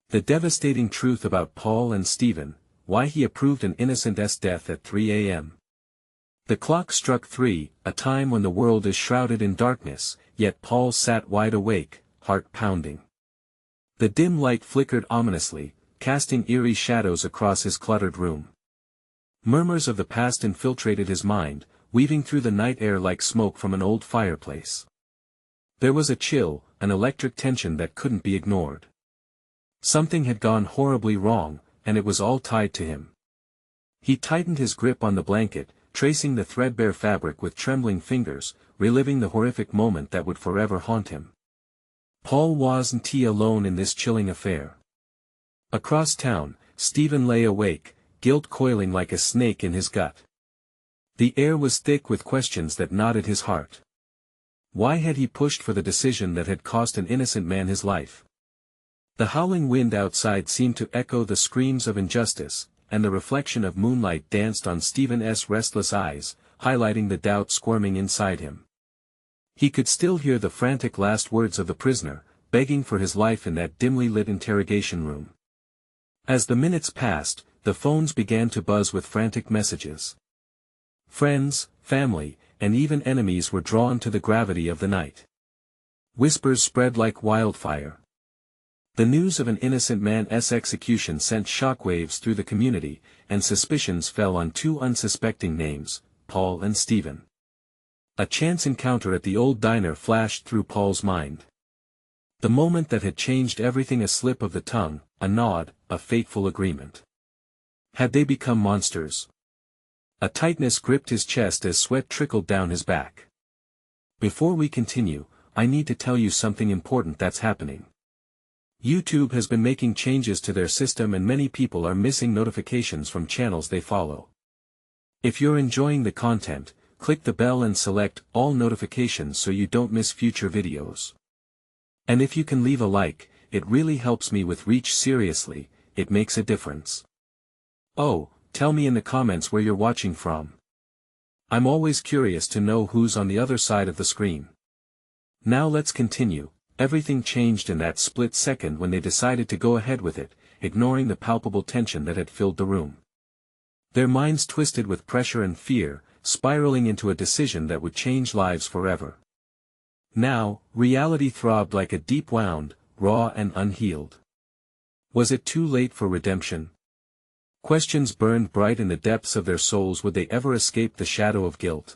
The devastating truth about Paul and Stephen, why he approved an innocent's death at 3 a.m. The clock struck 3, a time when the world is shrouded in darkness, yet Paul sat wide awake, heart pounding. The dim light flickered ominously, casting eerie shadows across his cluttered room. Murmurs of the past infiltrated his mind, weaving through the night air like smoke from an old fireplace. There was a chill, an electric tension that couldn't be ignored. Something had gone horribly wrong, and it was all tied to him. He tightened his grip on the blanket, tracing the threadbare fabric with trembling fingers, reliving the horrific moment that would forever haunt him. Paul wasn't alone in this chilling affair. Across town, Stephen lay awake, guilt coiling like a snake in his gut. The air was thick with questions that knotted his heart. Why had he pushed for the decision that had cost an innocent man his life? The howling wind outside seemed to echo the screams of injustice, and the reflection of moonlight danced on Stephen's restless eyes, highlighting the doubt squirming inside him. He could still hear the frantic last words of the prisoner, begging for his life in that dimly lit interrogation room. As the minutes passed, the phones began to buzz with frantic messages. Friends, family, and even enemies were drawn to the gravity of the night. Whispers spread like wildfire. The news of an innocent man's execution sent shockwaves through the community, and suspicions fell on two unsuspecting names, Paul and Stephen. A chance encounter at the old diner flashed through Paul's mind. The moment that had changed everything, a slip of the tongue, a nod, a fateful agreement. Had they become monsters? A tightness gripped his chest as sweat trickled down his back. Before we continue, I need to tell you something important that's happening. YouTube has been making changes to their system and many people are missing notifications from channels they follow. If you're enjoying the content, click the bell and select all notifications so you don't miss future videos. And if you can leave a like, it really helps me with reach. Seriously, it makes a difference. Oh, tell me in the comments where you're watching from. I'm always curious to know who's on the other side of the screen. Now let's continue. Everything changed in that split second when they decided to go ahead with it, ignoring the palpable tension that had filled the room. Their minds twisted with pressure and fear, spiraling into a decision that would change lives forever. Now, reality throbbed like a deep wound, raw and unhealed. Was it too late for redemption? Questions burned bright in the depths of their souls. Would they ever escape the shadow of guilt?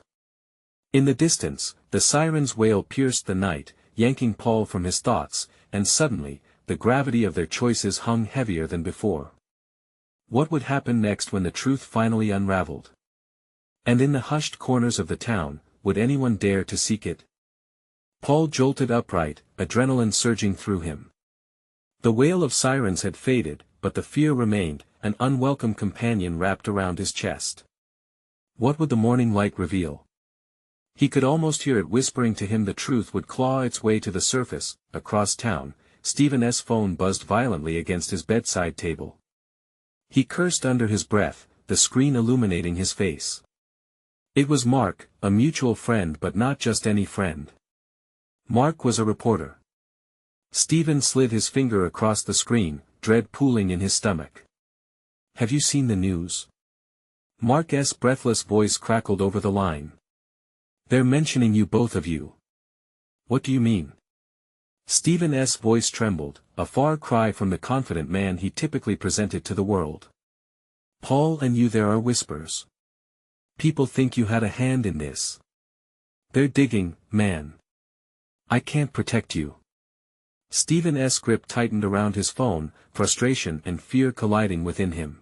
In the distance, the siren's wail pierced the night, yanking Paul from his thoughts, and suddenly, the gravity of their choices hung heavier than before. What would happen next when the truth finally unraveled? And in the hushed corners of the town, would anyone dare to seek it? Paul jolted upright, adrenaline surging through him. The wail of sirens had faded, but the fear remained, an unwelcome companion wrapped around his chest. What would the morning light reveal? He could almost hear it whispering to him the truth would claw its way to the surface. Across town, Stephen's phone buzzed violently against his bedside table. He cursed under his breath, the screen illuminating his face. It was Mark, a mutual friend, but not just any friend. Mark was a reporter. Stephen slid his finger across the screen, dread pooling in his stomach. Have you seen the news? Mark's breathless voice crackled over the line. They're mentioning you, both of you. What do you mean? Stephen's voice trembled, a far cry from the confident man he typically presented to the world. Paul and you, there are whispers. People think you had a hand in this. They're digging, man. I can't protect you. Stephen's grip tightened around his phone, frustration and fear colliding within him.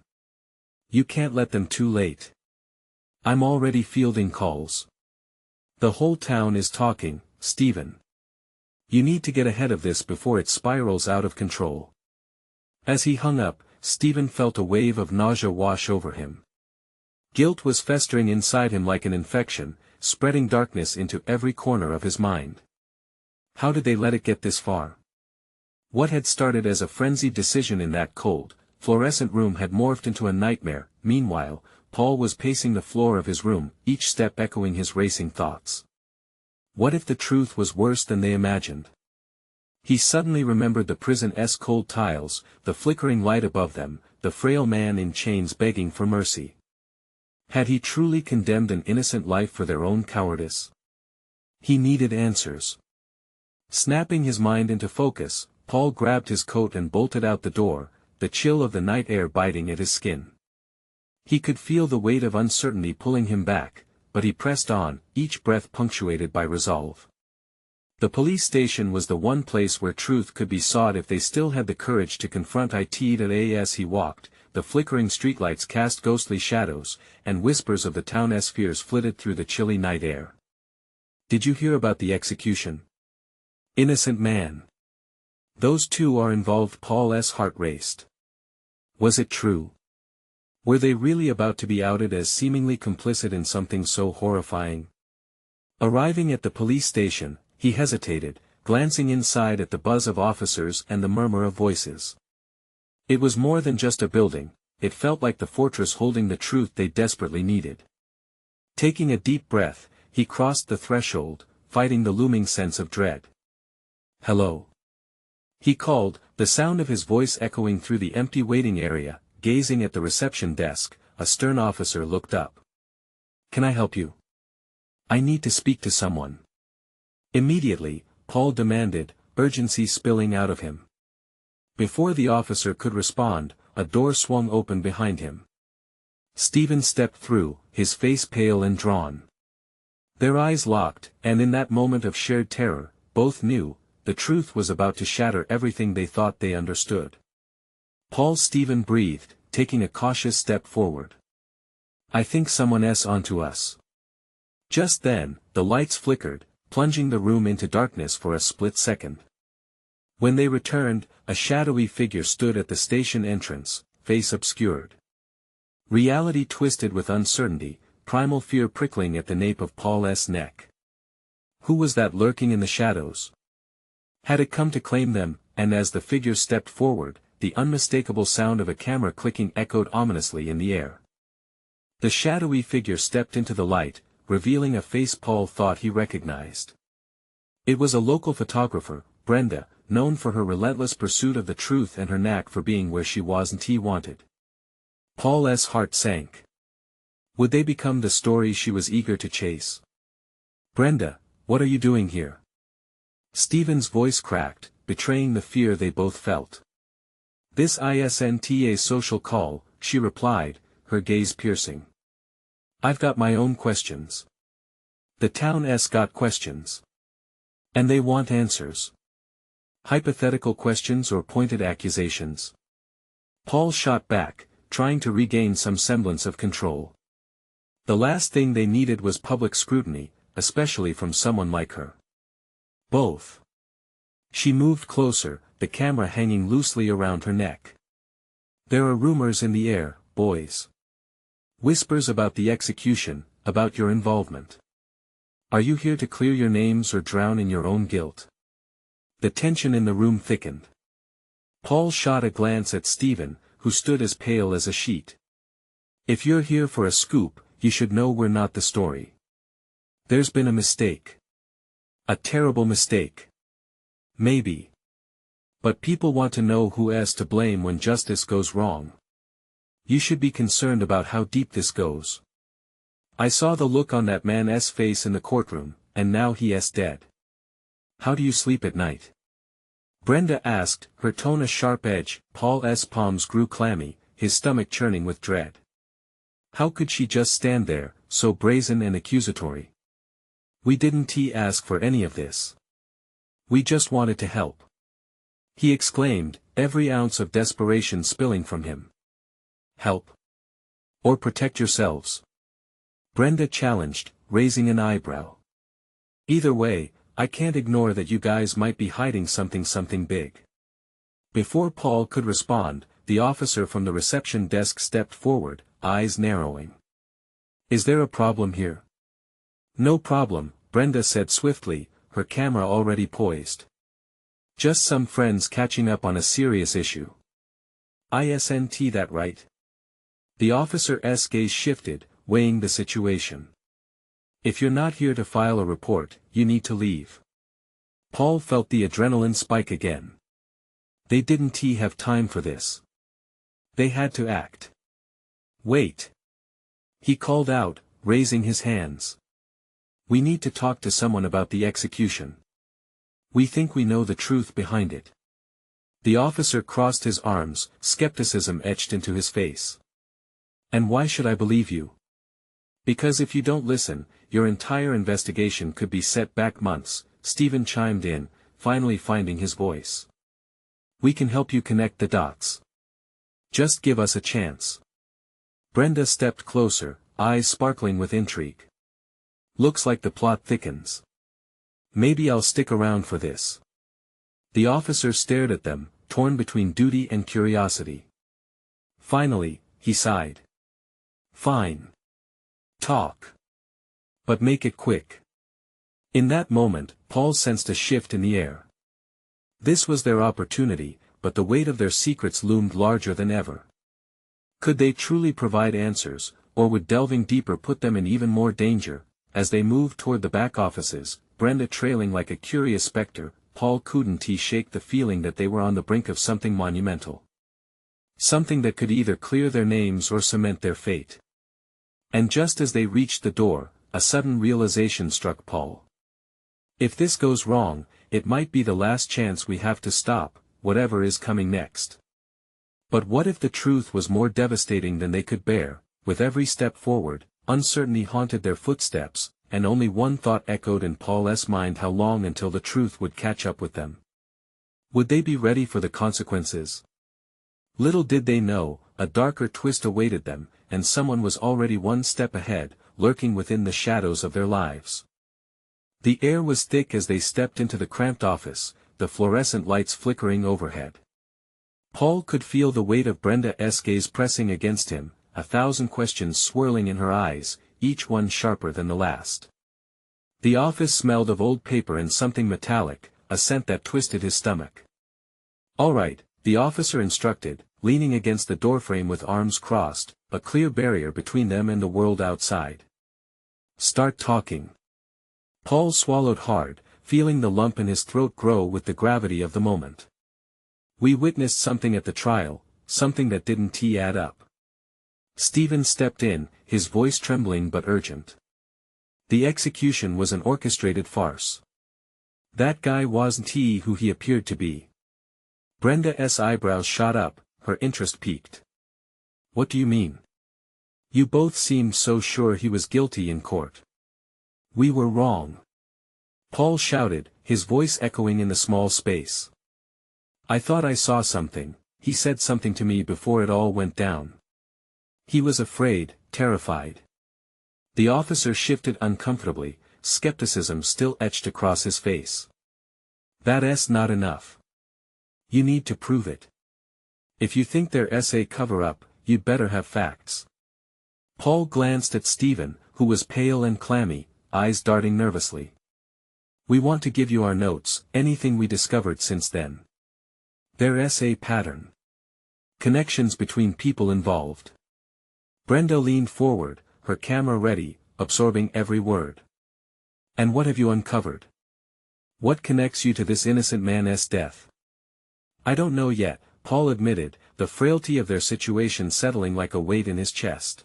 You can't let them. Too late. I'm already fielding calls. The whole town is talking, Stephen. You need to get ahead of this before it spirals out of control. As he hung up, Stephen felt a wave of nausea wash over him. Guilt was festering inside him like an infection, spreading darkness into every corner of his mind. How did they let it get this far? What had started as a frenzied decision in that cold, fluorescent room had morphed into a nightmare. Meanwhile, Paul was pacing the floor of his room, each step echoing his racing thoughts. What if the truth was worse than they imagined? He suddenly remembered the prison's cold tiles, the flickering light above them, the frail man in chains begging for mercy. Had he truly condemned an innocent life for their own cowardice? He needed answers. Snapping his mind into focus, Paul grabbed his coat and bolted out the door, the chill of the night air biting at his skin. He could feel the weight of uncertainty pulling him back, but he pressed on, each breath punctuated by resolve. The police station was the one place where truth could be sought if they still had the courage to confront it. As he walked, the flickering streetlights cast ghostly shadows, and whispers of the town's fears flitted through the chilly night air. Did you hear about the execution? Innocent man. Those two are involved. Paul's heart raced. Was it true? Were they really about to be outed as seemingly complicit in something so horrifying? Arriving at the police station, he hesitated, glancing inside at the buzz of officers and the murmur of voices. It was more than just a building, it felt like the fortress holding the truth they desperately needed. Taking a deep breath, he crossed the threshold, fighting the looming sense of dread. "Hello," he called, the sound of his voice echoing through the empty waiting area. Gazing at the reception desk, a stern officer looked up. "Can I help you? I need to speak to someone." Immediately, Paul demanded, urgency spilling out of him. Before the officer could respond, a door swung open behind him. Stephen stepped through, his face pale and drawn. Their eyes locked, and in that moment of shared terror, both knew, the truth was about to shatter everything they thought they understood. Stephen breathed, taking a cautious step forward. "I think someone's onto us." Just then, the lights flickered, plunging the room into darkness for a split second. When they returned, a shadowy figure stood at the station entrance, face obscured. Reality twisted with uncertainty, primal fear prickling at the nape of Paul's neck. Who was that lurking in the shadows? Had it come to claim them? And as the figure stepped forward, the unmistakable sound of a camera clicking echoed ominously in the air. The shadowy figure stepped into the light, revealing a face Paul thought he recognized. It was a local photographer, Brenda, known for her relentless pursuit of the truth and her knack for being where she wasn't wanted. Paul's heart sank. Would they become the story she was eager to chase? "Brenda, what are you doing here?" Stephen's voice cracked, betraying the fear they both felt. "This isn't a social call," she replied, her gaze piercing. "I've got my own questions. The town's got questions. And they want answers. Hypothetical questions or pointed accusations?" Paul shot back, trying to regain some semblance of control. The last thing they needed was public scrutiny, especially from someone like her. "Both." She moved closer, the camera hanging loosely around her neck. "There are rumors in the air, boys. Whispers about the execution, about your involvement. Are you here to clear your names or drown in your own guilt?" The tension in the room thickened. Paul shot a glance at Stephen, who stood as pale as a sheet. "If you're here for a scoop, you should know we're not the story. There's been a mistake. A terrible mistake. Maybe. But people want to know who's to blame when justice goes wrong. You should be concerned about how deep this goes. I saw the look on that man's face in the courtroom, and now he's dead. How do you sleep at night?" Brenda asked, her tone a sharp edge. Paul's palms grew clammy, his stomach churning with dread. How could she just stand there, so brazen and accusatory? "We didn't ask for any of this. We just wanted to help," he exclaimed, every ounce of desperation spilling from him. "Help? Or protect yourselves?" Brenda challenged, raising an eyebrow. "Either way, I can't ignore that you guys might be hiding something big." Before Paul could respond, the officer from the reception desk stepped forward, eyes narrowing. "Is there a problem here?" "No problem," Brenda said swiftly, her camera already poised. "Just some friends catching up on a serious issue." "Isn't that right?" The officer's gaze shifted, weighing the situation. "If you're not here to file a report, you need to leave." Paul felt the adrenaline spike again. They didn't have time for this. They had to act. Wait. He called out, raising his hands. We need to talk to someone about the execution. We think we know the truth behind it. The officer crossed his arms, skepticism etched into his face. And why should I believe you? Because if you don't listen, your entire investigation could be set back months, Stephen chimed in, finally finding his voice. We can help you connect the dots. Just give us a chance. Brenda stepped closer, eyes sparkling with intrigue. Looks like the plot thickens. Maybe I'll stick around for this. The officer stared at them, torn between duty and curiosity. Finally, he sighed. Fine. Talk. But make it quick. In that moment, Paul sensed a shift in the air. This was their opportunity, but the weight of their secrets loomed larger than ever. Could they truly provide answers, or would delving deeper put them in even more danger? As they moved toward the back offices, Brenda trailing like a curious specter, Paul couldn't shake the feeling that they were on the brink of something monumental. Something that could either clear their names or cement their fate. And just as they reached the door, a sudden realization struck Paul. If this goes wrong, it might be the last chance we have to stop, whatever is coming next. But what if the truth was more devastating than they could bear? With every step forward, uncertainty haunted their footsteps, and only one thought echoed in Paul's mind: how long until the truth would catch up with them? Would they be ready for the consequences? Little did they know, a darker twist awaited them, and someone was already one step ahead, lurking within the shadows of their lives. The air was thick as they stepped into the cramped office, the fluorescent lights flickering overhead. Paul could feel the weight of Brenda's gaze pressing against him, 1,000 questions swirling in her eyes, each one sharper than the last. The office smelled of old paper and something metallic, a scent that twisted his stomach. All right, the officer instructed, leaning against the doorframe with arms crossed, a clear barrier between them and the world outside. Start talking. Paul swallowed hard, feeling the lump in his throat grow with the gravity of the moment. We witnessed something at the trial, something that didn't add up. Stephen stepped in, his voice trembling but urgent. The execution was an orchestrated farce. That guy wasn't who he appeared to be. Brenda's eyebrows shot up, her interest piqued. What do you mean? You both seemed so sure he was guilty in court. We were wrong. Paul shouted, his voice echoing in the small space. I thought I saw something. He said something to me before it all went down. He was afraid, terrified. The officer shifted uncomfortably, skepticism still etched across his face. That's not enough. You need to prove it. If you think there's a cover-up, you'd better have facts. Paul glanced at Stephen, who was pale and clammy, eyes darting nervously. We want to give you our notes, anything we discovered since then. There's a pattern. Connections between people involved. Brenda leaned forward, her camera ready, absorbing every word. And what have you uncovered? What connects you to this innocent man's death? I don't know yet, Paul admitted, the frailty of their situation settling like a weight in his chest.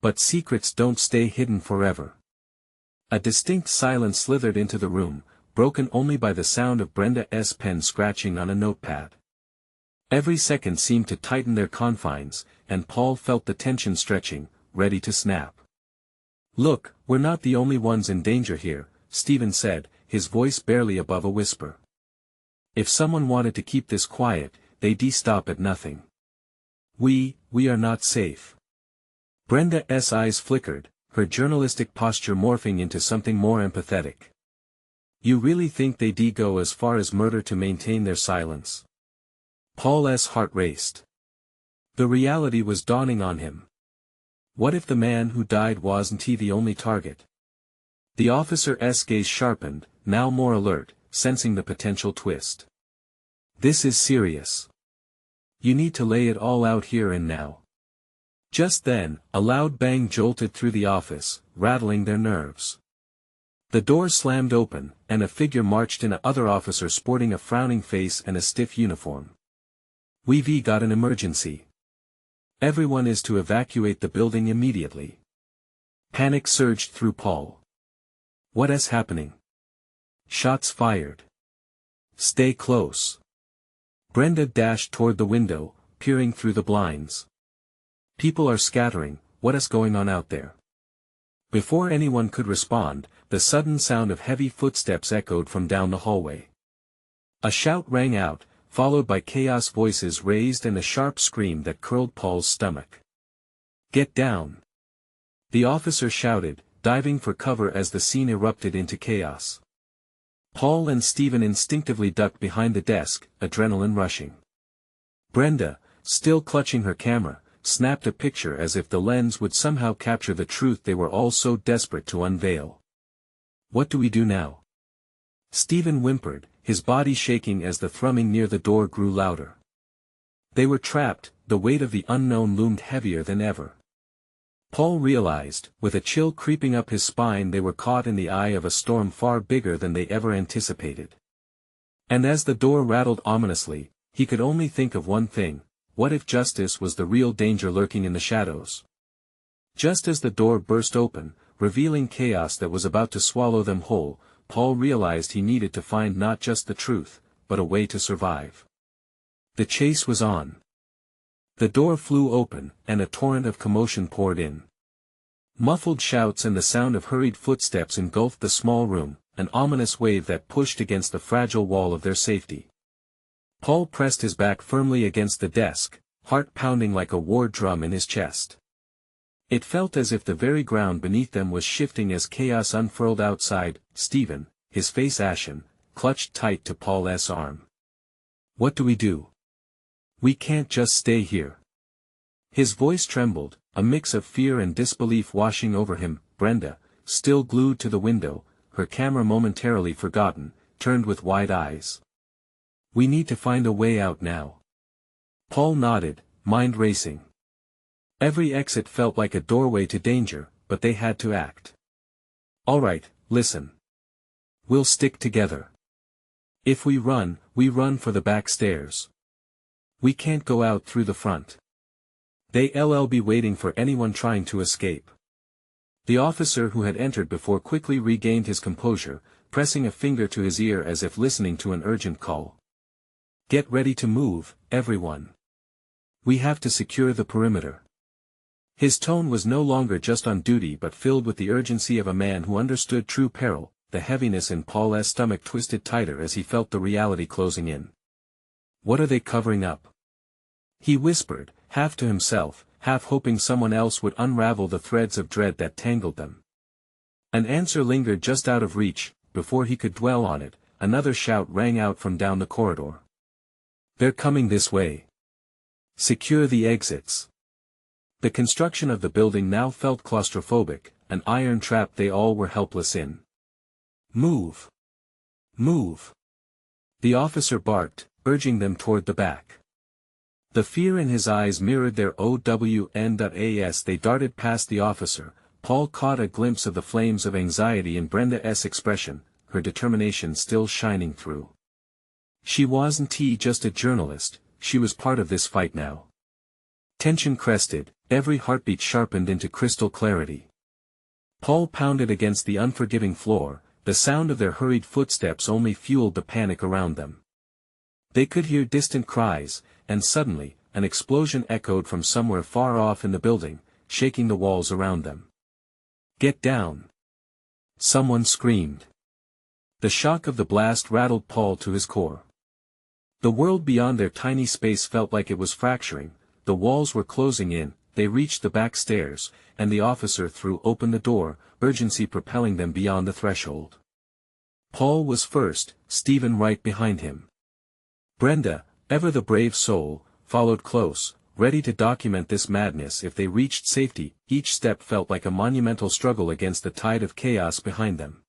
But secrets don't stay hidden forever. A distinct silence slithered into the room, broken only by the sound of Brenda's pen scratching on a notepad. Every second seemed to tighten their confines, and Paul felt the tension stretching, ready to snap. Look, we're not the only ones in danger here, Stephen said, his voice barely above a whisper. If someone wanted to keep this quiet, they'd stop at nothing. We are not safe. Brenda's eyes flickered, her journalistic posture morphing into something more empathetic. You really think they'd go as far as murder to maintain their silence? Paul's heart raced. The reality was dawning on him. What if the man who died wasn't the only target? The officer's gaze sharpened, now more alert, sensing the potential twist. This is serious. You need to lay it all out here and now. Just then, a loud bang jolted through the office, rattling their nerves. The door slammed open, and a figure marched in, another officer sporting a frowning face and a stiff uniform. "We've got an emergency. Everyone is to evacuate the building immediately." Panic surged through Paul. "What is happening?" "Shots fired." "Stay close." Brenda dashed toward the window, peering through the blinds. "People are scattering, what is going on out there?" Before anyone could respond, the sudden sound of heavy footsteps echoed from down the hallway. A shout rang out, followed by chaos, voices raised and a sharp scream that curled Paul's stomach. "Get down!" the officer shouted, diving for cover as the scene erupted into chaos. Paul and Stephen instinctively ducked behind the desk, adrenaline rushing. Brenda, still clutching her camera, snapped a picture as if the lens would somehow capture the truth they were all so desperate to unveil. "What do we do now?" Stephen whimpered, his body shaking as the thrumming near the door grew louder. They were trapped, the weight of the unknown loomed heavier than ever. Paul realized, with a chill creeping up his spine, they were caught in the eye of a storm far bigger than they ever anticipated. And as the door rattled ominously, he could only think of one thing: what if justice was the real danger lurking in the shadows? Just as the door burst open, revealing chaos that was about to swallow them whole, Paul realized he needed to find not just the truth, but a way to survive. The chase was on. The door flew open, and a torrent of commotion poured in. Muffled shouts and the sound of hurried footsteps engulfed the small room, an ominous wave that pushed against the fragile wall of their safety. Paul pressed his back firmly against the desk, heart pounding like a war drum in his chest. It felt as if the very ground beneath them was shifting as chaos unfurled outside. Stephen, his face ashen, clutched tight to Paul's arm. "What do we do? We can't just stay here." His voice trembled, a mix of fear and disbelief washing over him. Brenda, still glued to the window, her camera momentarily forgotten, turned with wide eyes. "We need to find a way out now." Paul nodded, mind racing. Every exit felt like a doorway to danger, but they had to act. "All right, listen. We'll stick together. If we run for the back stairs. We can't go out through the front. They'll be waiting for anyone trying to escape." The officer who had entered before quickly regained his composure, pressing a finger to his ear as if listening to an urgent call. "Get ready to move, everyone. We have to secure the perimeter." His tone was no longer just on duty but filled with the urgency of a man who understood true peril. The heaviness in Paul's stomach twisted tighter as he felt the reality closing in. "What are they covering up?" he whispered, half to himself, half hoping someone else would unravel the threads of dread that tangled them. An answer lingered just out of reach. Before he could dwell on it, another shout rang out from down the corridor. "They're coming this way. Secure the exits." The construction of the building now felt claustrophobic, an iron trap they all were helpless in. "Move! Move!" the officer barked, urging them toward the back. The fear in his eyes mirrored their own. As they darted past the officer, Paul caught a glimpse of the flames of anxiety in Brenda's expression, her determination still shining through. She wasn't just a journalist, she was part of this fight now. Tension crested, every heartbeat sharpened into crystal clarity. Paul pounded against the unforgiving floor, the sound of their hurried footsteps only fueled the panic around them. They could hear distant cries, and suddenly, an explosion echoed from somewhere far off in the building, shaking the walls around them. "Get down!" someone screamed. The shock of the blast rattled Paul to his core. The world beyond their tiny space felt like it was fracturing, the walls were closing in. They reached the back stairs, and the officer threw open the door, urgency propelling them beyond the threshold. Paul was first, Stephen right behind him. Brenda, ever the brave soul, followed close, ready to document this madness if they reached safety. Each step felt like a monumental struggle against the tide of chaos behind them.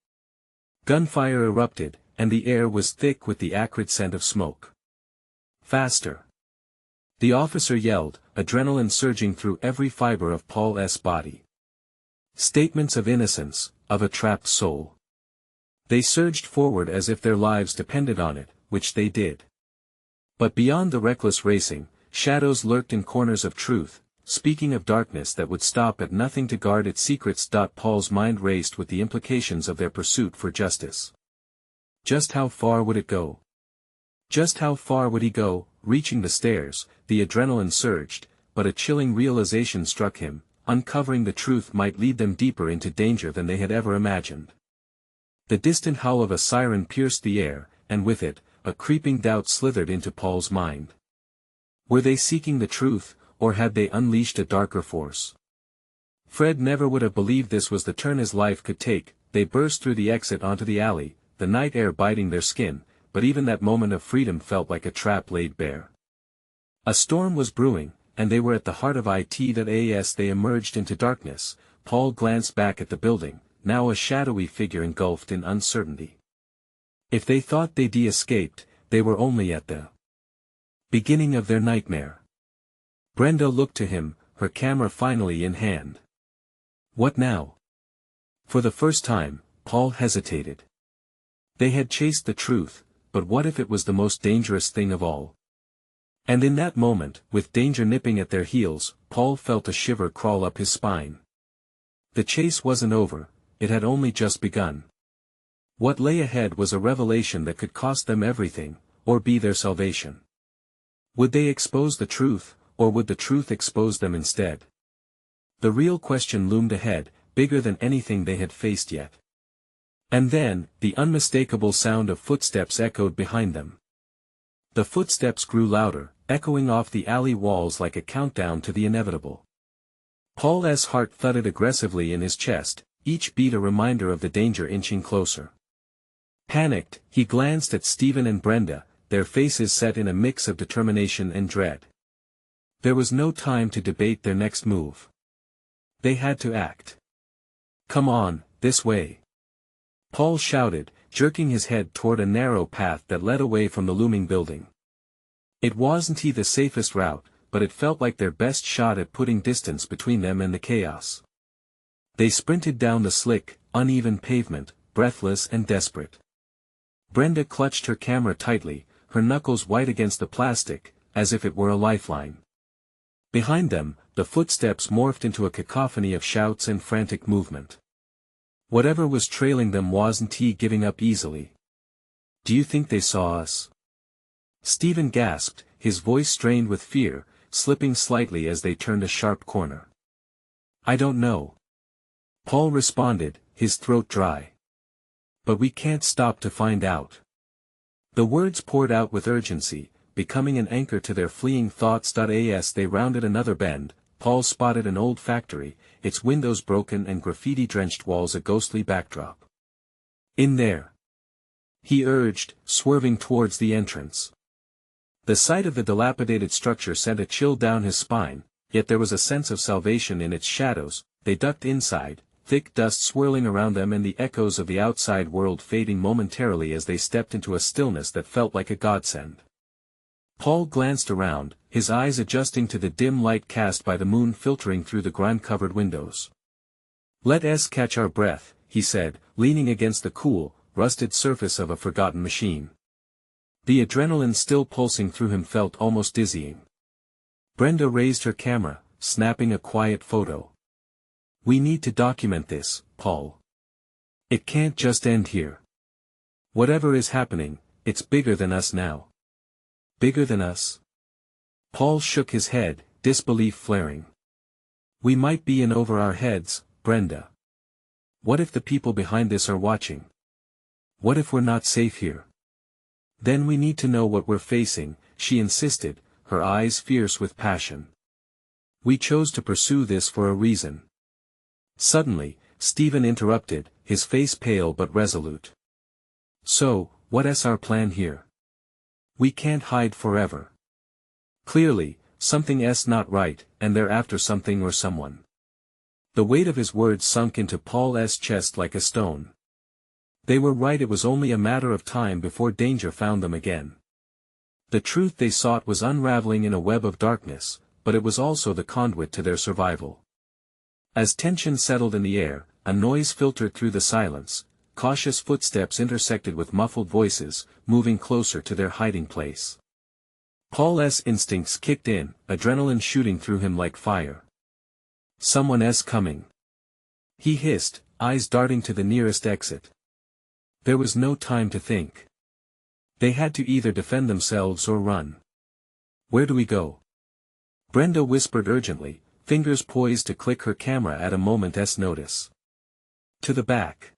Gunfire erupted, and the air was thick with the acrid scent of smoke. "Faster!" the officer yelled, adrenaline surging through every fiber of Paul's body. Statements of innocence, of a trapped soul. They surged forward as if their lives depended on it, which they did. But beyond the reckless racing, shadows lurked in corners of truth, speaking of darkness that would stop at nothing to guard its secrets. Paul's mind raced with the implications of their pursuit for justice. Just how far would it go? Just how far would he go? Reaching the stairs, the adrenaline surged, but a chilling realization struck him: uncovering the truth might lead them deeper into danger than they had ever imagined. The distant howl of a siren pierced the air, and with it, a creeping doubt slithered into Paul's mind. Were they seeking the truth, or had they unleashed a darker force? Fred never would have believed this was the turn his life could take. They burst through the exit onto the alley, the night air biting their skin, but even that moment of freedom felt like a trap laid bare. A storm was brewing, and they were at the heart of it. As they emerged into darkness, Paul glanced back at the building, now a shadowy figure engulfed in uncertainty. If they thought they'd escaped, they were only at the beginning of their nightmare. Brenda looked to him, her camera finally in hand. What now? For the first time, Paul hesitated. They had chased the truth, but what if it was the most dangerous thing of all? And in that moment, with danger nipping at their heels, Paul felt a shiver crawl up his spine. The chase wasn't over, it had only just begun. What lay ahead was a revelation that could cost them everything, or be their salvation. Would they expose the truth, or would the truth expose them instead? The real question loomed ahead, bigger than anything they had faced yet. And then, the unmistakable sound of footsteps echoed behind them. The footsteps grew louder, echoing off the alley walls like a countdown to the inevitable. Paul's heart thudded aggressively in his chest, each beat a reminder of the danger inching closer. Panicked, he glanced at Stephen and Brenda, their faces set in a mix of determination and dread. There was no time to debate their next move. They had to act. "Come on, this way," Paul shouted, jerking his head toward a narrow path that led away from the looming building. It wasn't the safest route, but it felt like their best shot at putting distance between them and the chaos. They sprinted down the slick, uneven pavement, breathless and desperate. Brenda clutched her camera tightly, her knuckles white against the plastic, as if it were a lifeline. Behind them, the footsteps morphed into a cacophony of shouts and frantic movement. Whatever was trailing them wasn't giving up easily. "Do you think they saw us?" Stephen gasped, his voice strained with fear, slipping slightly as they turned a sharp corner. "I don't know," Paul responded, his throat dry. "But we can't stop to find out." The words poured out with urgency, becoming an anchor to their fleeing thoughts. As they rounded another bend, Paul spotted an old factory, its windows broken and graffiti-drenched walls a ghostly backdrop. "In there," he urged, swerving towards the entrance. The sight of the dilapidated structure sent a chill down his spine, yet there was a sense of salvation in its shadows. They ducked inside, thick dust swirling around them and the echoes of the outside world fading momentarily as they stepped into a stillness that felt like a godsend. Paul glanced around, his eyes adjusting to the dim light cast by the moon filtering through the grime-covered windows. "Let us catch our breath," he said, leaning against the cool, rusted surface of a forgotten machine. The adrenaline still pulsing through him felt almost dizzying. Brenda raised her camera, snapping a quiet photo. "We need to document this, Paul. It can't just end here. Whatever is happening, it's bigger than us now." "Bigger than us?" Paul shook his head, disbelief flaring. "We might be in over our heads, Brenda. What if the people behind this are watching? What if we're not safe here? Then we need to know what we're facing," she insisted, her eyes fierce with passion. "We chose to pursue this for a reason." Suddenly, Stephen interrupted, his face pale but resolute. "So, what's our plan here? We can't hide forever. Clearly, something's not right, and they're after something or someone." The weight of his words sunk into Paul's chest like a stone. They were right, it was only a matter of time before danger found them again. The truth they sought was unraveling in a web of darkness, but it was also the conduit to their survival. As tension settled in the air, a noise filtered through the silence, cautious footsteps intersected with muffled voices, moving closer to their hiding place. Paul's instincts kicked in, adrenaline shooting through him like fire. "Someone's coming," he hissed, eyes darting to the nearest exit. There was no time to think. They had to either defend themselves or run. "Where do we go?" Brenda whispered urgently, fingers poised to click her camera at a moment's notice. "To the back.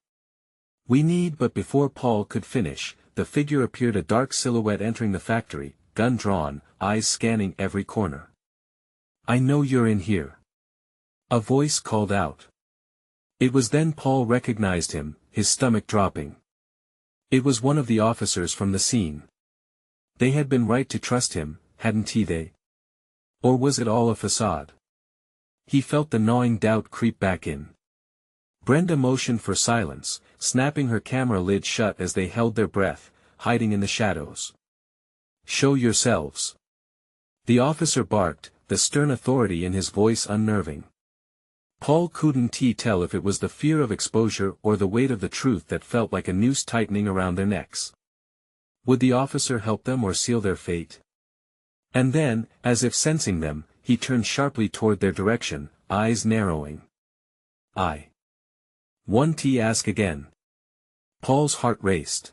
We need," but before Paul could finish, the figure appeared, a dark silhouette entering the factory, gun drawn, eyes scanning every corner. "I know you're in here," a voice called out. It was then Paul recognized him, his stomach dropping. It was one of the officers from the scene. They had been right to trust him, hadn't they? Or was it all a facade? He felt the gnawing doubt creep back in. Brenda motioned for silence, snapping her camera lid shut as they held their breath, hiding in the shadows. "Show yourselves," the officer barked, the stern authority in his voice unnerving. Paul couldn't tell if it was the fear of exposure or the weight of the truth that felt like a noose tightening around their necks. Would the officer help them or seal their fate? And then, as if sensing them, he turned sharply toward their direction, eyes narrowing. "I want to ask again." Paul's heart raced.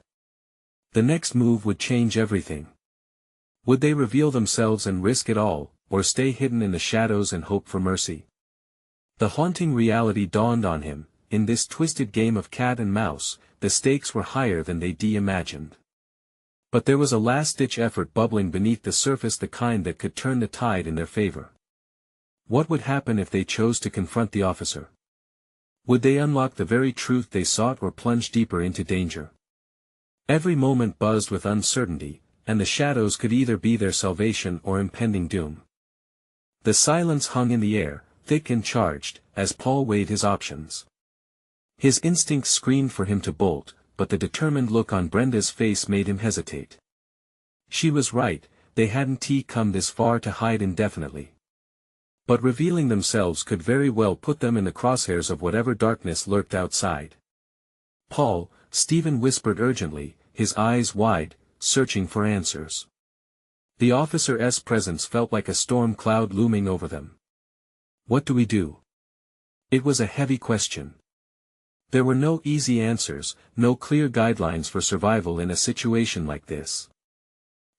The next move would change everything. Would they reveal themselves and risk it all, or stay hidden in the shadows and hope for mercy? The haunting reality dawned on him: in this twisted game of cat and mouse, the stakes were higher than they imagined. But there was a last-ditch effort bubbling beneath the surface, the kind that could turn the tide in their favor. What would happen if they chose to confront the officer? Would they unlock the very truth they sought or plunge deeper into danger? Every moment buzzed with uncertainty, and the shadows could either be their salvation or impending doom. The silence hung in the air, thick and charged, as Paul weighed his options. His instincts screamed for him to bolt, but the determined look on Brenda's face made him hesitate. She was right, they hadn't come this far to hide indefinitely. But revealing themselves could very well put them in the crosshairs of whatever darkness lurked outside. "Paul," Stephen whispered urgently, his eyes wide, searching for answers. The officer's presence felt like a storm cloud looming over them. "What do we do?" It was a heavy question. There were no easy answers, no clear guidelines for survival in a situation like this.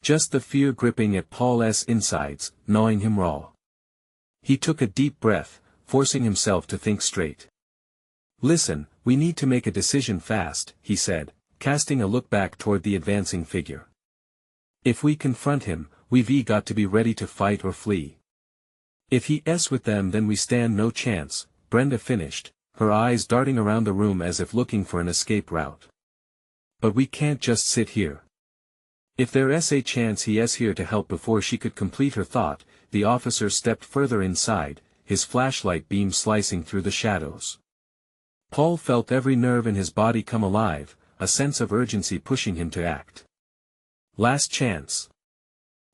Just the fear gripping at Paul's insides, gnawing him raw. He took a deep breath, forcing himself to think straight. "Listen, we need to make a decision fast," he said, casting a look back toward the advancing figure. "If we confront him, we've got to be ready to fight or flee. If he's with them, then we stand no chance," Brenda finished, her eyes darting around the room as if looking for an escape route. "But we can't just sit here. If there's a chance he's here to help." Before she could complete her thought, the officer stepped further inside, his flashlight beam slicing through the shadows. Paul felt every nerve in his body come alive, a sense of urgency pushing him to act. "Last chance,"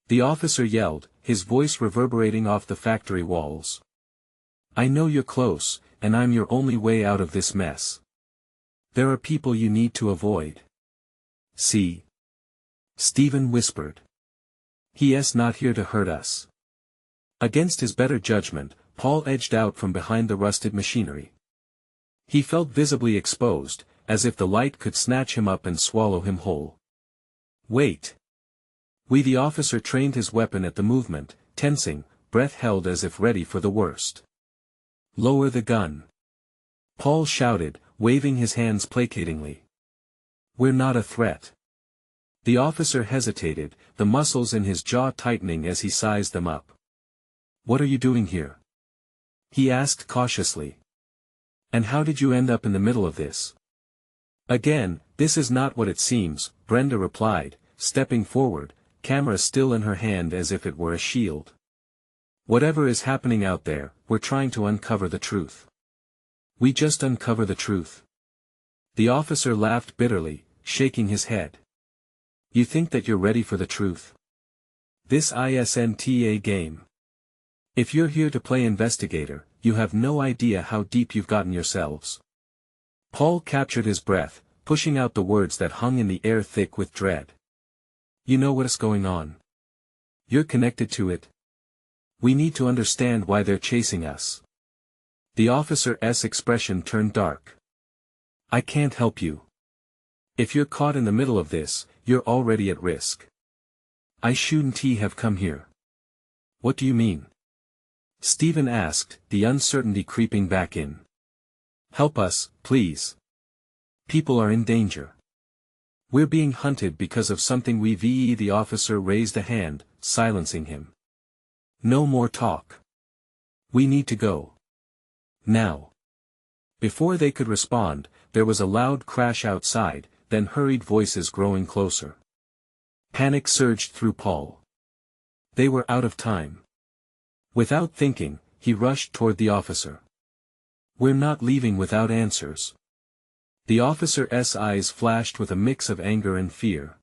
the officer yelled, his voice reverberating off the factory walls. "I know you're close, and I'm your only way out of this mess. There are people you need to avoid." "See?" Stephen whispered. "He's not here to hurt us." Against his better judgment, Paul edged out from behind the rusted machinery. He felt visibly exposed, as if the light could snatch him up and swallow him whole. "Wait." The officer trained his weapon at the movement, tensing, breath held as if ready for the worst. "Lower the gun," Paul shouted, waving his hands placatingly. "We're not a threat." The officer hesitated, the muscles in his jaw tightening as he sized them up. "What are you doing here?" he asked cautiously. "And how did you end up in the middle of this?" "Again, this is not what it seems," Brenda replied, stepping forward, camera still in her hand as if it were a shield. "Whatever is happening out there, we're trying to uncover the truth. We just uncover the truth." The officer laughed bitterly, shaking his head. "You think that you're ready for the truth? This isn't a game. If you're here to play investigator, you have no idea how deep you've gotten yourselves." Paul captured his breath, pushing out the words that hung in the air thick with dread. You know what's going on. You're connected to it. We need to understand why they're chasing us. The officer's expression turned dark. I can't help you. If you're caught in the middle of this, you're already at risk. I shouldn't have come here. What do you mean? Stephen asked, the uncertainty creeping back in. Help us, please. People are in danger. We're being hunted because of something the officer raised a hand, silencing him. No more talk. We need to go. Now. Before they could respond, there was a loud crash outside, then hurried voices growing closer. Panic surged through Paul. They were out of time. Without thinking, he rushed toward the officer. We're not leaving without answers. The officer's eyes flashed with a mix of anger and fear.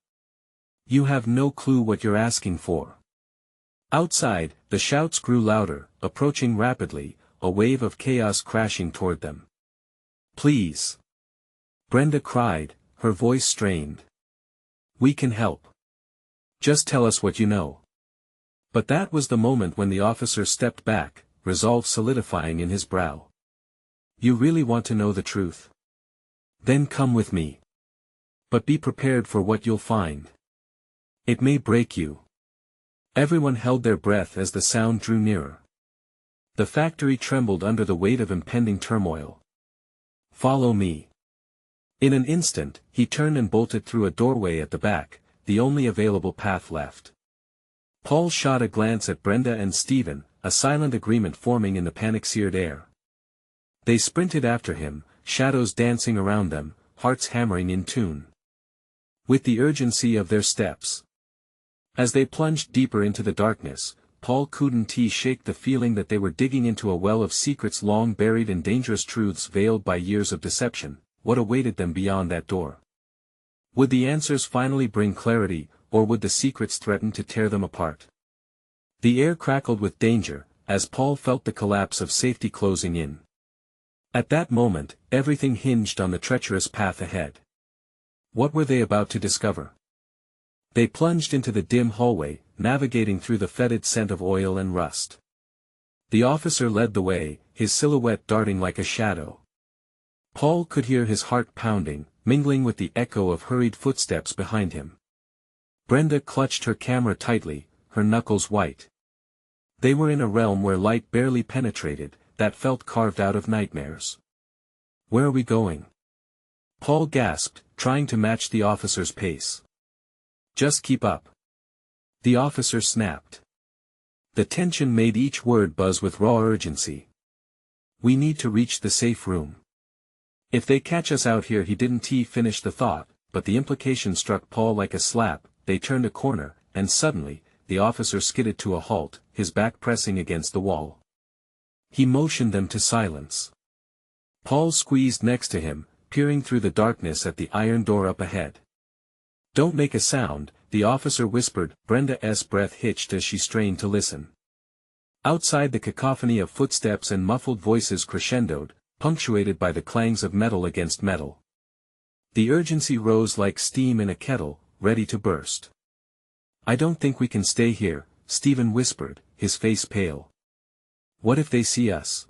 You have no clue what you're asking for. Outside, the shouts grew louder, approaching rapidly, a wave of chaos crashing toward them. Please. Brenda cried, her voice strained. We can help. Just tell us what you know. But that was the moment when the officer stepped back, resolve solidifying in his brow. You really want to know the truth? Then come with me. But be prepared for what you'll find. It may break you. Everyone held their breath as the sound drew nearer. The factory trembled under the weight of impending turmoil. Follow me. In an instant, he turned and bolted through a doorway at the back, the only available path left. Paul shot a glance at Brenda and Stephen, a silent agreement forming in the panic-seared air. They sprinted after him, shadows dancing around them, hearts hammering in tune with the urgency of their steps. As they plunged deeper into the darkness, Paul couldn't shake the feeling that they were digging into a well of secrets long buried and dangerous truths veiled by years of deception. What awaited them beyond that door? Would the answers finally bring clarity, or would the secrets threaten to tear them apart? The air crackled with danger, as Paul felt the collapse of safety closing in. At that moment, everything hinged on the treacherous path ahead. What were they about to discover? They plunged into the dim hallway, navigating through the fetid scent of oil and rust. The officer led the way, his silhouette darting like a shadow. Paul could hear his heart pounding, mingling with the echo of hurried footsteps behind him. Brenda clutched her camera tightly, her knuckles white. They were in a realm where light barely penetrated, that felt carved out of nightmares. Where are we going? Paul gasped, trying to match the officer's pace. Just keep up. The officer snapped. The tension made each word buzz with raw urgency. We need to reach the safe room. If they catch us out here, he didn't finish the thought, but the implication struck Paul like a slap. They turned a corner, and suddenly, the officer skidded to a halt, his back pressing against the wall. He motioned them to silence. Paul squeezed next to him, peering through the darkness at the iron door up ahead. Don't make a sound, the officer whispered. Brenda's breath hitched as she strained to listen. Outside, the cacophony of footsteps and muffled voices crescendoed, punctuated by the clangs of metal against metal. The urgency rose like steam in a kettle, ready to burst. I don't think we can stay here, Stephen whispered, his face pale. What if they see us?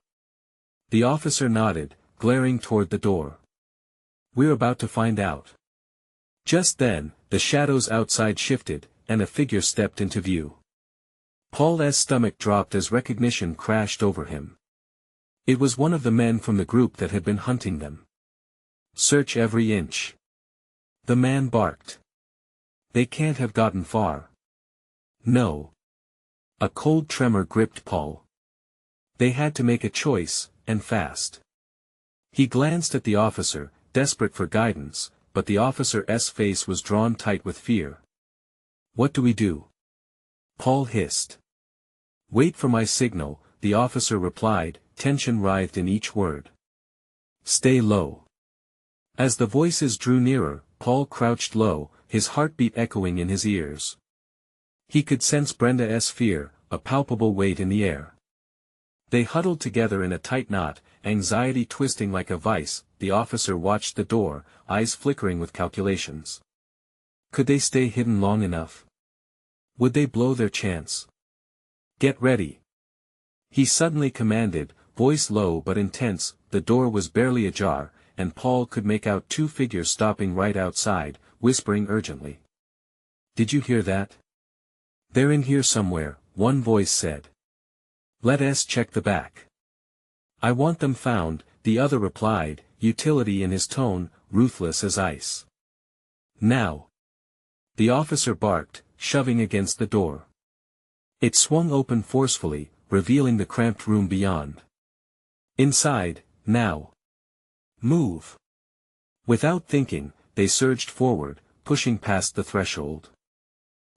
The officer nodded, glaring toward the door. We're about to find out. Just then, the shadows outside shifted, and a figure stepped into view. Paul's stomach dropped as recognition crashed over him. It was one of the men from the group that had been hunting them. Search every inch. The man barked. They can't have gotten far. No. A cold tremor gripped Paul. They had to make a choice, and fast. He glanced at the officer, desperate for guidance, but the officer's face was drawn tight with fear. What do we do? Paul hissed. Wait for my signal, the officer replied, tension writhed in each word. Stay low. As the voices drew nearer, Paul crouched low, his heartbeat echoing in his ears. He could sense Brenda's fear, a palpable weight in the air. They huddled together in a tight knot, anxiety twisting like a vice. The officer watched the door, eyes flickering with calculations. Could they stay hidden long enough? Would they blow their chance? Get ready. He suddenly commanded, voice low but intense. The door was barely ajar, and Paul could make out two figures stopping right outside, whispering urgently. Did you hear that? They're in here somewhere, one voice said. Let us check the back. I want them found, the other replied, utility in his tone, ruthless as ice. Now. The officer barked, shoving against the door. It swung open forcefully, revealing the cramped room beyond. Inside, now. Move. Without thinking, they surged forward, pushing past the threshold.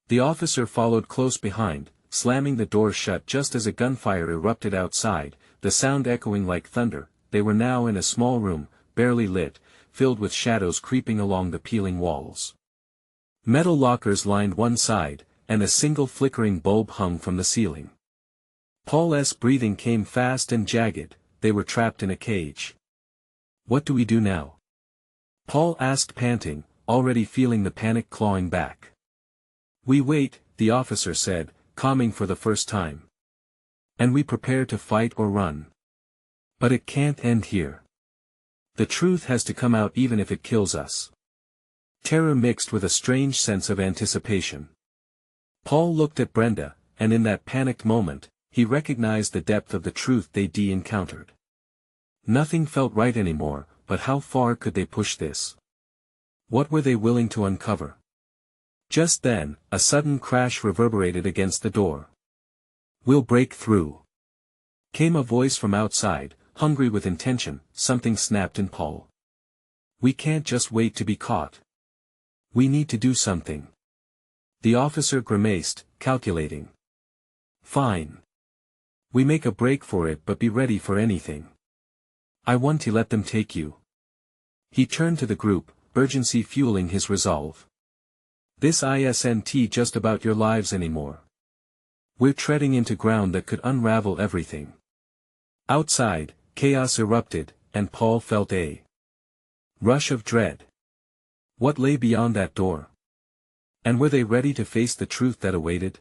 The officer followed close behind, slamming the door shut just as a gunfire erupted outside, the sound echoing like thunder. They were now in a small room, barely lit, filled with shadows creeping along the peeling walls. Metal lockers lined one side, and a single flickering bulb hung from the ceiling. Paul's breathing came fast and jagged. They were trapped in a cage. What do we do now? Paul asked, panting, already feeling the panic clawing back. We wait, the officer said, calming for the first time. And we prepare to fight or run. But it can't end here. The truth has to come out even if it kills us. Terror mixed with a strange sense of anticipation. Paul looked at Brenda, and in that panicked moment, he recognized the depth of the truth they'd encountered. Nothing felt right anymore, but how far could they push this? What were they willing to uncover? Just then, a sudden crash reverberated against the door. We'll break through. Came a voice from outside, hungry with intention. Something snapped in Paul. We can't just wait to be caught. We need to do something. The officer grimaced, calculating. Fine. We make a break for it, but be ready for anything. I want to let them take you. He turned to the group, urgency fueling his resolve. This isn't just about your lives anymore. We're treading into ground that could unravel everything. Outside, chaos erupted, and Paul felt a rush of dread. What lay beyond that door? And were they ready to face the truth that awaited?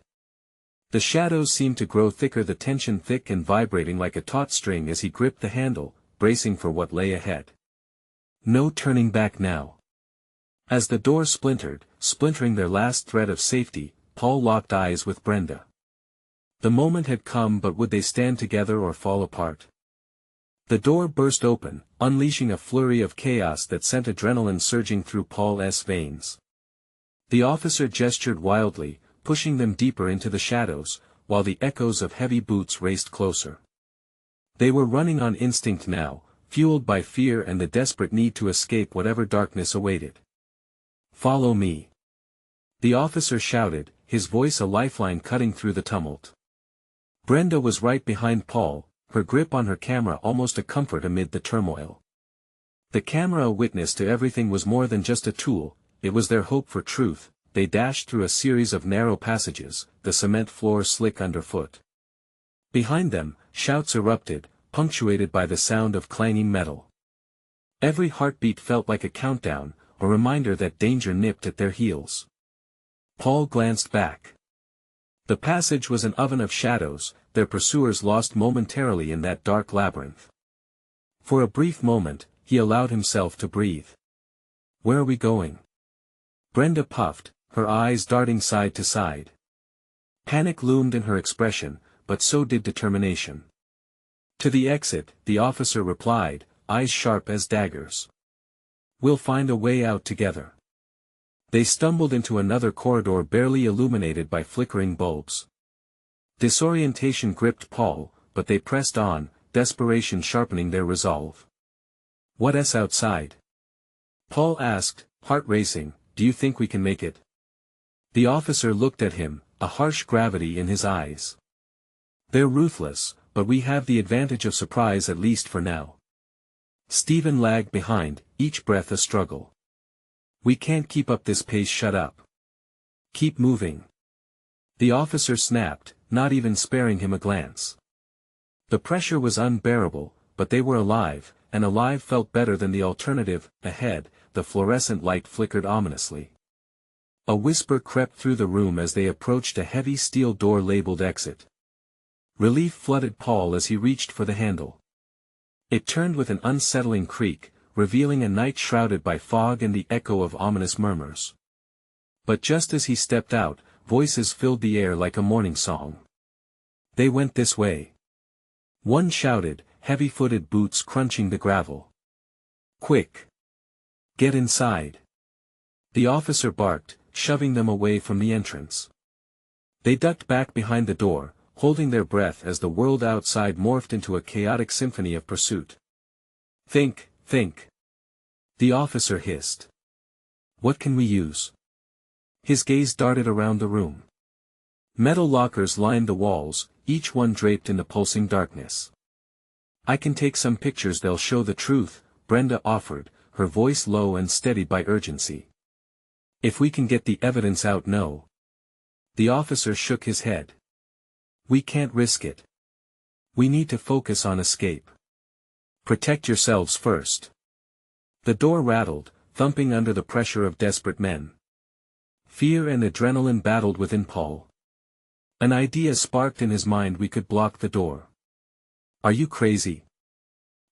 The shadows seemed to grow thicker, the tension thick and vibrating like a taut string as he gripped the handle, bracing for what lay ahead. No turning back now. As the door splintered, splintering their last thread of safety, Paul locked eyes with Brenda. The moment had come, but would they stand together or fall apart? The door burst open, unleashing a flurry of chaos that sent adrenaline surging through Paul's veins. The officer gestured wildly, pushing them deeper into the shadows, while the echoes of heavy boots raced closer. They were running on instinct now, fueled by fear and the desperate need to escape whatever darkness awaited. Follow me. The officer shouted, his voice a lifeline cutting through the tumult. Brenda was right behind Paul, her grip on her camera almost a comfort amid the turmoil. The camera, a witness to everything, was more than just a tool, it was their hope for truth. They dashed through a series of narrow passages, the cement floor slick underfoot. Behind them, shouts erupted, punctuated by the sound of clanging metal. Every heartbeat felt like a countdown, a reminder that danger nipped at their heels. Paul glanced back. The passage was an oven of shadows, their pursuers lost momentarily in that dark labyrinth. For a brief moment, he allowed himself to breathe. Where are we going? Brenda puffed, her eyes darting side to side. Panic loomed in her expression, but so did determination. To the exit, the officer replied, eyes sharp as daggers. We'll find a way out together. They stumbled into another corridor barely illuminated by flickering bulbs. Disorientation gripped Paul, but they pressed on, desperation sharpening their resolve. What's outside? Paul asked, heart racing. Do you think we can make it? The officer looked at him, a harsh gravity in his eyes. They're ruthless, but we have the advantage of surprise, at least for now. Stephen lagged behind, each breath a struggle. We can't keep up this pace. Shut up. Keep moving. The officer snapped, not even sparing him a glance. The pressure was unbearable, but they were alive, and alive felt better than the alternative. Ahead, the fluorescent light flickered ominously. A whisper crept through the room as they approached a heavy steel door labeled exit. Relief flooded Paul as he reached for the handle. It turned with an unsettling creak, revealing a night shrouded by fog and the echo of ominous murmurs. But just as he stepped out, voices filled the air like a morning song. They went this way. One shouted, heavy-footed boots crunching the gravel. Quick! Get inside! The officer barked, shoving them away from the entrance. They ducked back behind the door, holding their breath as the world outside morphed into a chaotic symphony of pursuit. Think! The officer hissed. What can we use? His gaze darted around the room. Metal lockers lined the walls, each one draped in the pulsing darkness. I can take some pictures, they'll show the truth, Brenda offered, her voice low and steadied by urgency. If we can get the evidence out, no. The officer shook his head. We can't risk it. We need to focus on escape. Protect yourselves first. The door rattled, thumping under the pressure of desperate men. Fear and adrenaline battled within Paul. An idea sparked in his mind: we could block the door. Are you crazy?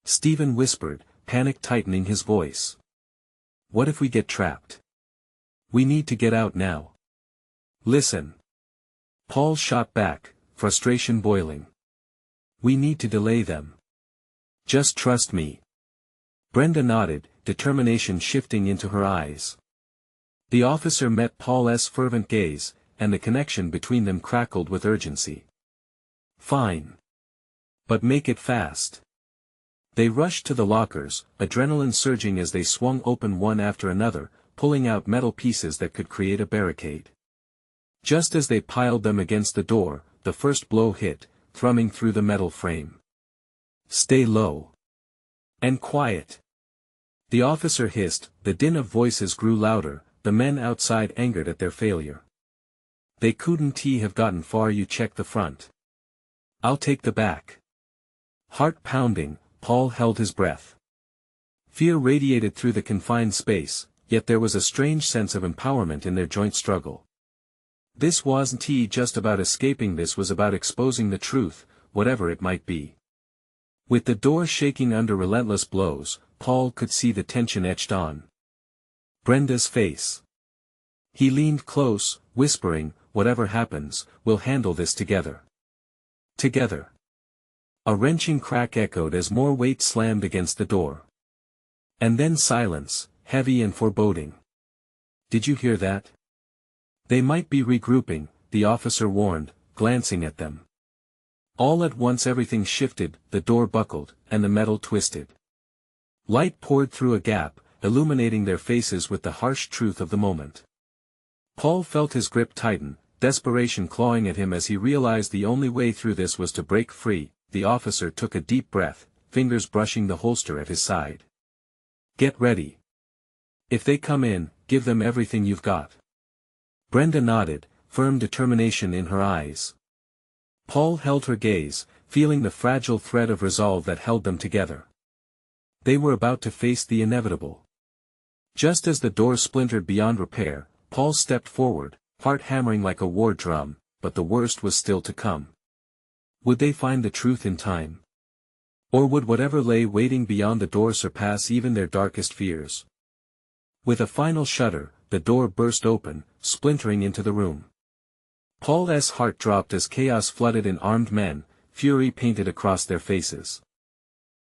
Stephen whispered, panic tightening his voice. What if we get trapped? We need to get out now. Listen. Paul shot back, frustration boiling. We need to delay them. Just trust me. Brenda nodded, determination shifting into her eyes. The officer met Paul's fervent gaze, and the connection between them crackled with urgency. Fine. But make it fast. They rushed to the lockers, adrenaline surging as they swung open one after another, pulling out metal pieces that could create a barricade. Just as they piled them against the door, the first blow hit, thrumming through the metal frame. Stay low. And quiet. The officer hissed, the din of voices grew louder, the men outside angered at their failure. They couldn't have gotten far. You check the front. I'll take the back. Heart pounding, Paul held his breath. Fear radiated through the confined space, yet there was a strange sense of empowerment in their joint struggle. This wasn't just about escaping, this was about exposing the truth, whatever it might be. With the door shaking under relentless blows, Paul could see the tension etched on Brenda's face. He leaned close, whispering, whatever happens, we'll handle this together. Together. A wrenching crack echoed as more weight slammed against the door. And then silence, heavy and foreboding. Did you hear that? They might be regrouping, the officer warned, glancing at them. All at once everything shifted, the door buckled, and the metal twisted. Light poured through a gap, illuminating their faces with the harsh truth of the moment. Paul felt his grip tighten, desperation clawing at him as he realized the only way through this was to break free. The officer took a deep breath, fingers brushing the holster at his side. Get ready. If they come in, give them everything you've got. Brenda nodded, firm determination in her eyes. Paul held her gaze, feeling the fragile thread of resolve that held them together. They were about to face the inevitable. Just as the door splintered beyond repair, Paul stepped forward, heart hammering like a war drum, but the worst was still to come. Would they find the truth in time? Or would whatever lay waiting beyond the door surpass even their darkest fears? With a final shudder, the door burst open, splintering into the room. Paul's heart dropped as chaos flooded in armed men, fury painted across their faces.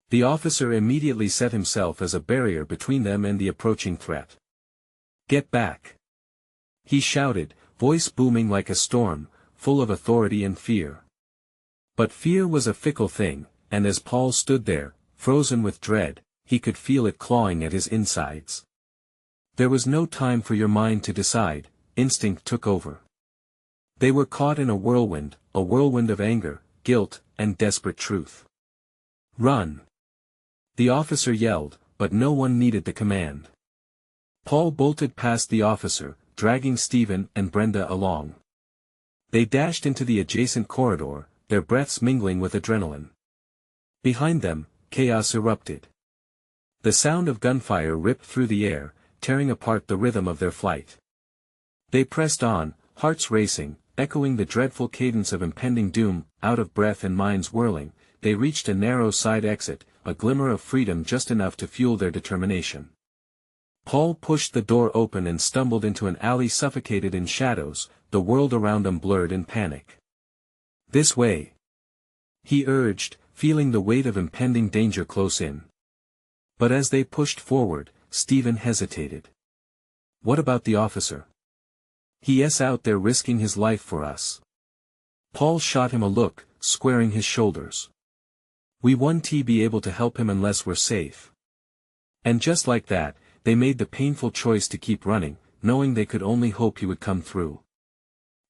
The officer immediately set himself as a barrier between them and the approaching threat. Get back! He shouted, voice booming like a storm, full of authority and fear. But fear was a fickle thing, and as Paul stood there, frozen with dread, he could feel it clawing at his insides. There was no time for your mind to decide, instinct took over. They were caught in a whirlwind of anger, guilt, and desperate truth. Run! The officer yelled, but no one needed the command. Paul bolted past the officer, dragging Stephen and Brenda along. They dashed into the adjacent corridor, their breaths mingling with adrenaline. Behind them, chaos erupted. The sound of gunfire ripped through the air, tearing apart the rhythm of their flight. They pressed on, hearts racing, echoing the dreadful cadence of impending doom. Out of breath and minds whirling, they reached a narrow side exit, a glimmer of freedom just enough to fuel their determination. Paul pushed the door open and stumbled into an alley suffocated in shadows, the world around them blurred in panic. "This way," he urged, feeling the weight of impending danger close in. But as they pushed forward, Stephen hesitated. "What about the officer? He's out there risking his life for us." Paul shot him a look, squaring his shoulders. "We won't be able to help him unless we're safe." And just like that, they made the painful choice to keep running, knowing they could only hope he would come through.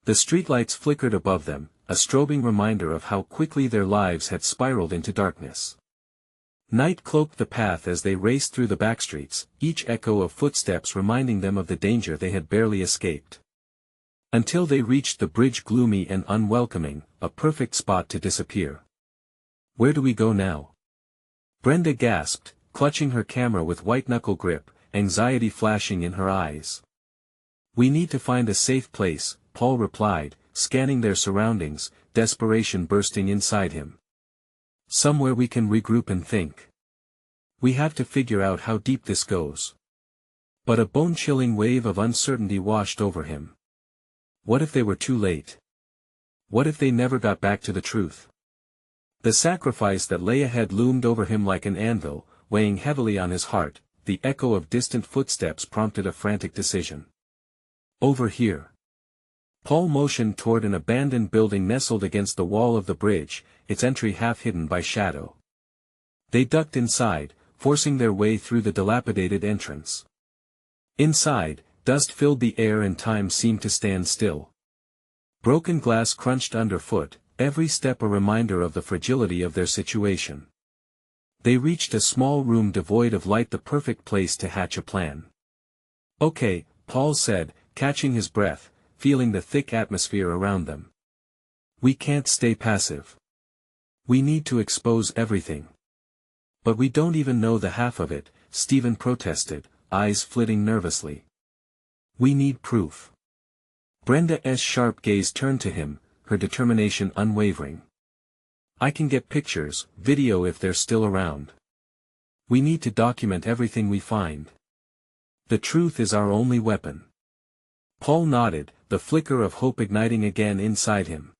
The streetlights flickered above them, a strobing reminder of how quickly their lives had spiraled into darkness. Night cloaked the path as they raced through the backstreets, each echo of footsteps reminding them of the danger they had barely escaped. Until they reached the bridge, gloomy and unwelcoming, a perfect spot to disappear. "Where do we go now?" Brenda gasped, clutching her camera with white-knuckle grip, anxiety flashing in her eyes. "We need to find a safe place," Paul replied, scanning their surroundings, desperation bursting inside him. "Somewhere we can regroup and think. We have to figure out how deep this goes." But a bone-chilling wave of uncertainty washed over him. What if they were too late? What if they never got back to the truth? The sacrifice that lay ahead loomed over him like an anvil, weighing heavily on his heart. The echo of distant footsteps prompted a frantic decision. "Over here." Paul motioned toward an abandoned building nestled against the wall of the bridge, its entry half hidden by shadow. They ducked inside, forcing their way through the dilapidated entrance. Inside, dust filled the air and time seemed to stand still. Broken glass crunched underfoot, every step a reminder of the fragility of their situation. They reached a small room devoid of light, the perfect place to hatch a plan. "Okay," Paul said, catching his breath, feeling the thick atmosphere around them. "We can't stay passive. We need to expose everything." "But we don't even know the half of it," Stephen protested, eyes flitting nervously. "We need proof." Brenda's sharp gaze turned to him, her determination unwavering. "I can get pictures, video if they're still around. We need to document everything we find. The truth is our only weapon." Paul nodded, the flicker of hope igniting again inside him.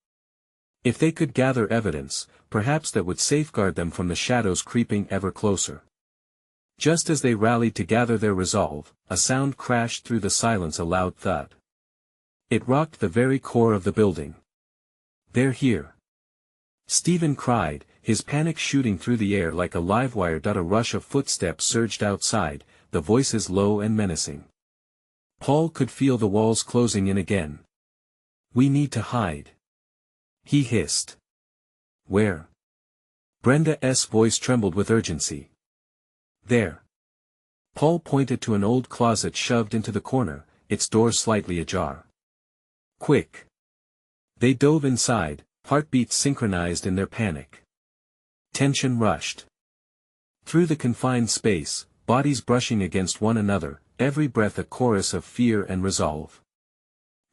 If they could gather evidence, perhaps that would safeguard them from the shadows creeping ever closer. Just as they rallied to gather their resolve, a sound crashed through the silence, a loud thud. It rocked the very core of the building. "They're here!" Stephen cried, his panic shooting through the air like a live wire. A rush of footsteps surged outside, the voices low and menacing. Paul could feel the walls closing in again. "We need to hide," he hissed. "Where?" Brenda's voice trembled with urgency. "There." Paul pointed to an old closet shoved into the corner, its door slightly ajar. "Quick!" They dove inside, heartbeats synchronized in their panic. Tension rushed through the confined space, bodies brushing against one another, every breath a chorus of fear and resolve.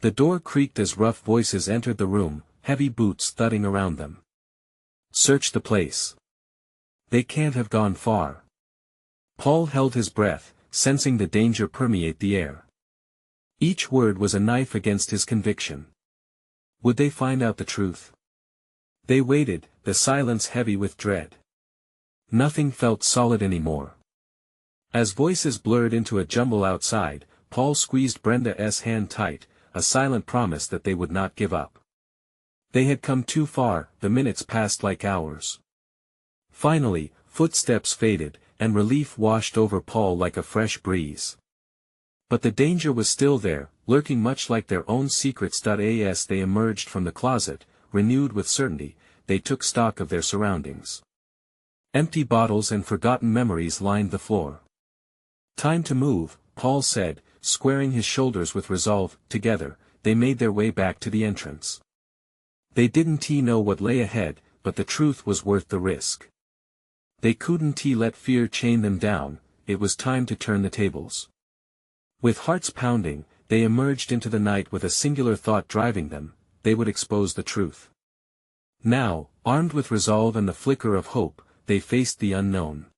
The door creaked as rough voices entered the room, heavy boots thudding around them. "Search the place. They can't have gone far." Paul held his breath, sensing the danger permeate the air. Each word was a knife against his conviction. Would they find out the truth? They waited, the silence heavy with dread. Nothing felt solid anymore. As voices blurred into a jumble outside, Paul squeezed Brenda's hand tight, a silent promise that they would not give up. They had come too far, the minutes passed like hours. Finally, footsteps faded, and relief washed over Paul like a fresh breeze. But the danger was still there, lurking much like their own secrets. As they emerged from the closet, renewed with certainty, they took stock of their surroundings. Empty bottles and forgotten memories lined the floor. "Time to move," Paul said, squaring his shoulders with resolve. Together, they made their way back to the entrance. They didn't know what lay ahead, but the truth was worth the risk. They couldn't let fear chain them down, it was time to turn the tables. With hearts pounding, they emerged into the night with a singular thought driving them: they would expose the truth. Now, armed with resolve and the flicker of hope, they faced the unknown.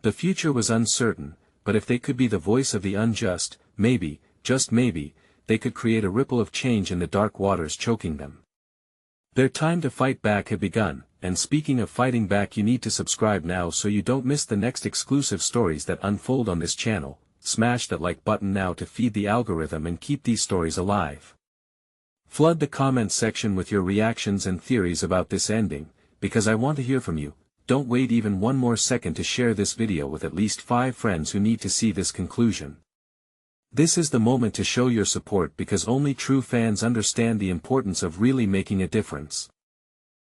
The future was uncertain, but if they could be the voice of the unjust, maybe, just maybe, they could create a ripple of change in the dark waters choking them. Their time to fight back had begun, and speaking of fighting back, you need to subscribe now so you don't miss the next exclusive stories that unfold on this channel. Smash that like button now to feed the algorithm and keep these stories alive. Flood the comments section with your reactions and theories about this ending, because I want to hear from you. Don't wait even one more second to share this video with at least 5 friends who need to see this conclusion. This is the moment to show your support, because only true fans understand the importance of really making a difference.